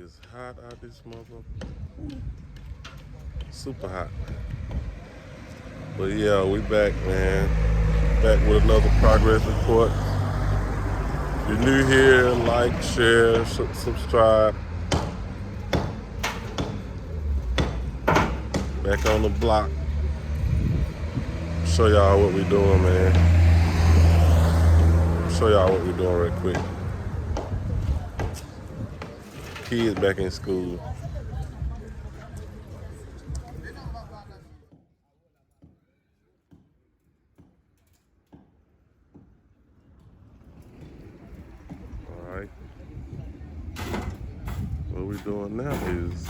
is hot out this motherfucker. Super hot. But yeah, we back, man. Back with another progress report. If you're new here, like, share, subscribe. Back on the block. Show y'all what we doing, man. Show y'all what we doing real quick. Kids back in school. Alright. What we doing now is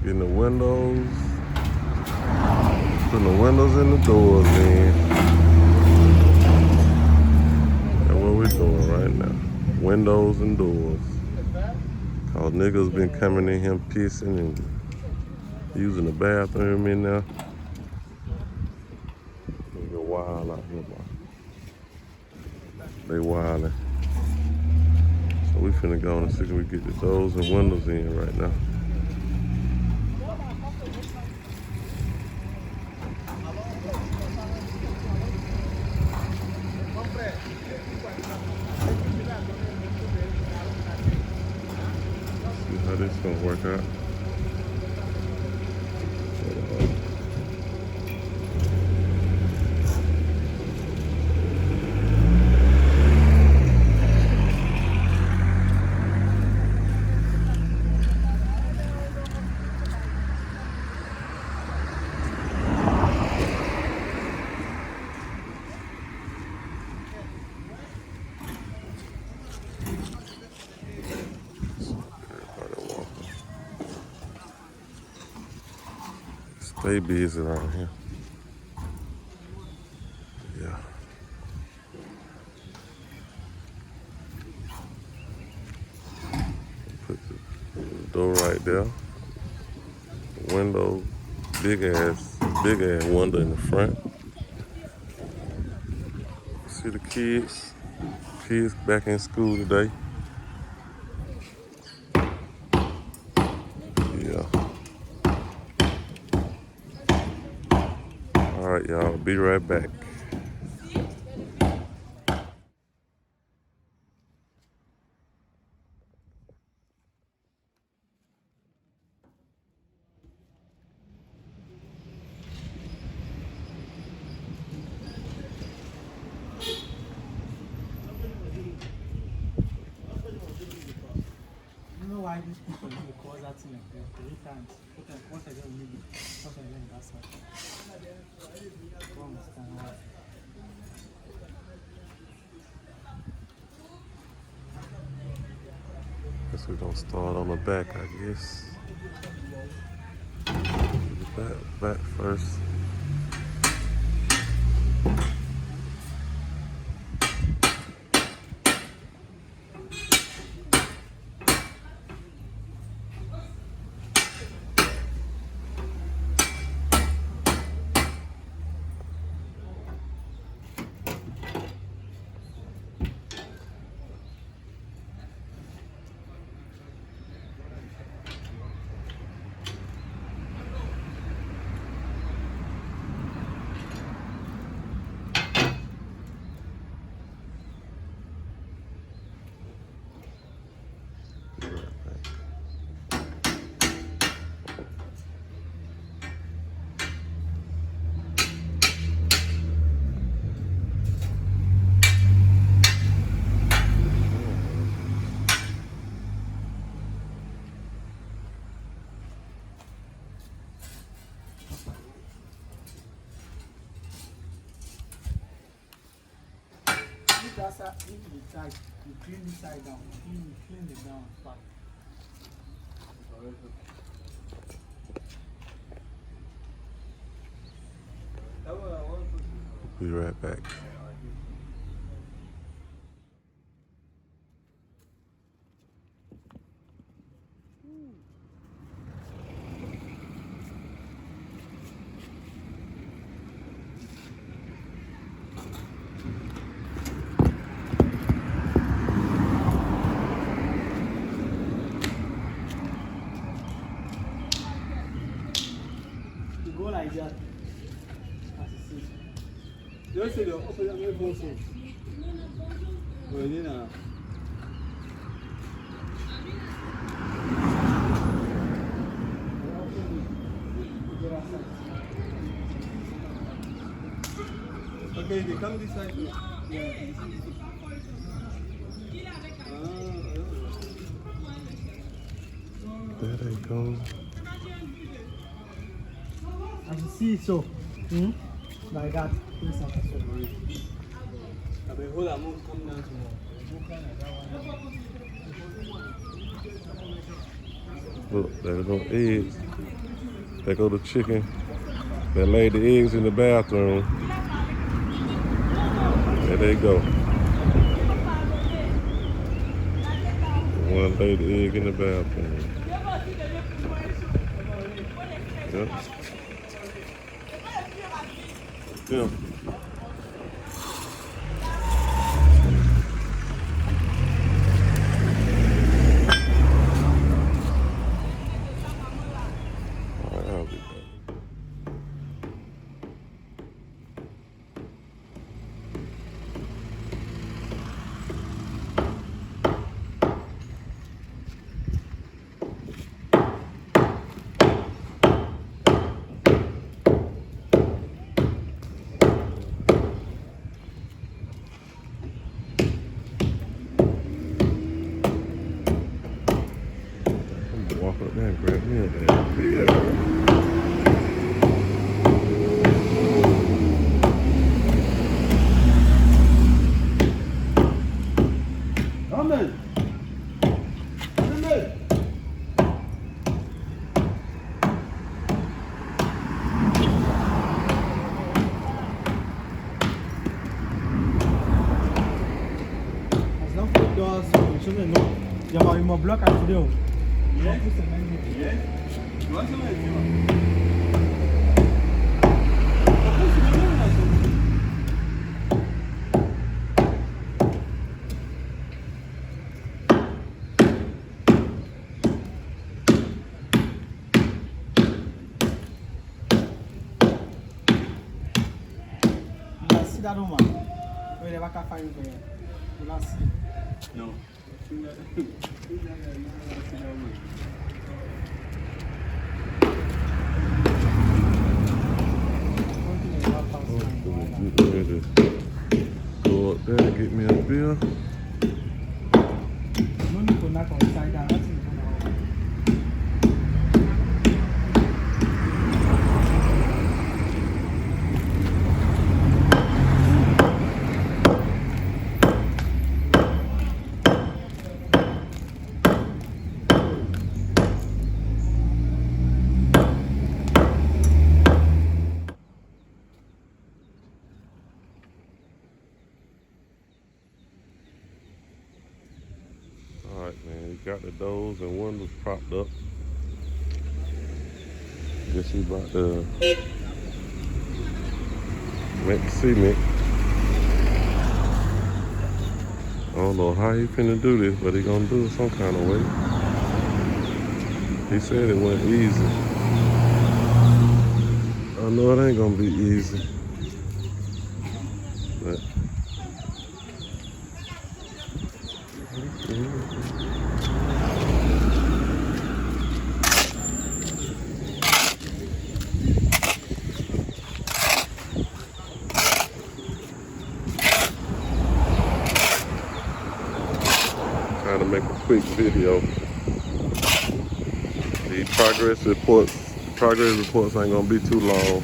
getting the windows, putting the windows and the doors in. That's what we're doing right now. Windows and doors. Cause niggas been coming in here pissing and using the bathroom in there. Nigga wild out here, boy. They wildin'. So we finna go and see if we get the doors and windows in right now. See how this gonna work out. Stay busy around here. Yeah. Put the door right there. The window, big ass window in the front. See the kids. Kids back in school today. Yeah. All right, y'all. Be right back. You know why these people need to cause that thing like 3 times? What I don't need it. What I don't that's why. I don't understand why. Guess we're gonna start on the back, I guess. Back first. That's how if you side, you clean the side down, you clean the down part. Be right back. like that. As you see. Just say the open up your phone. Well, you know. Okay, they come this side. Yeah. There they go. As you see, so like that. I mean, hold on, come down tomorrow. Look, there go eggs. There go the chicken that laid the eggs in the bathroom. There they go. One laid the egg in the bathroom. Yep. Yeah. I'll be back. Walk up there and grab me a damn beer. Come in. Come in. As long as the doors open, il y a un bloc à vidéo. Yeah. Yeah. Tu vois, ça va être sit down, man. Wait, I can't find you there. No. Get ready to go up there and get me a beer. No need to knock on the side down. That's Alright, man, he got the doors and windows propped up. Guess he about to make cement. I don't know how he finna do this, but he gonna do it some kind of way. He said it went easy. I know it ain't gonna be easy. But trying to make a quick video. The progress reports ain't gonna be too long.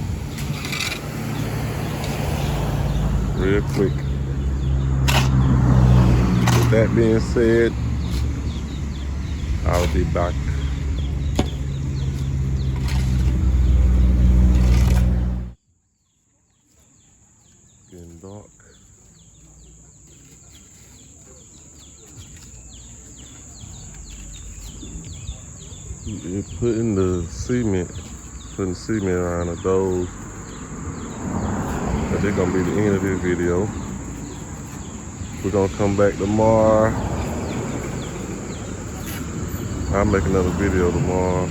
Real quick. With that being said, I'll be back. Getting dark. You're putting cement around the doors. But they're gonna be the end of this video. We're gonna come back tomorrow. I'll make another video tomorrow.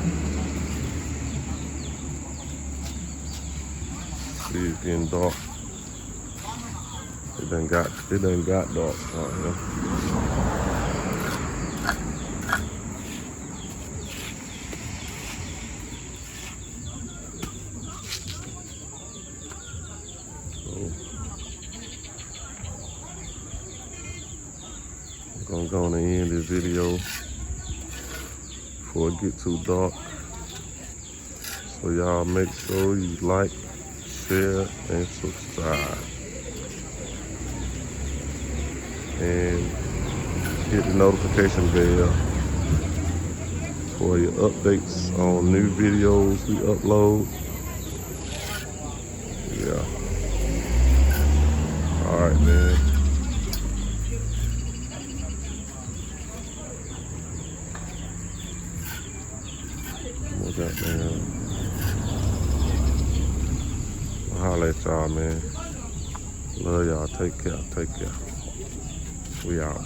see it's getting dark. It done got dark out here. I'm gonna go on and end this video before it get too dark. So y'all make sure you like, share, and subscribe. And hit the notification bell for your updates on new videos we upload. Yeah. All right, man. What's up, man? I'll holler at y'all, man. Love y'all. Take care. We out.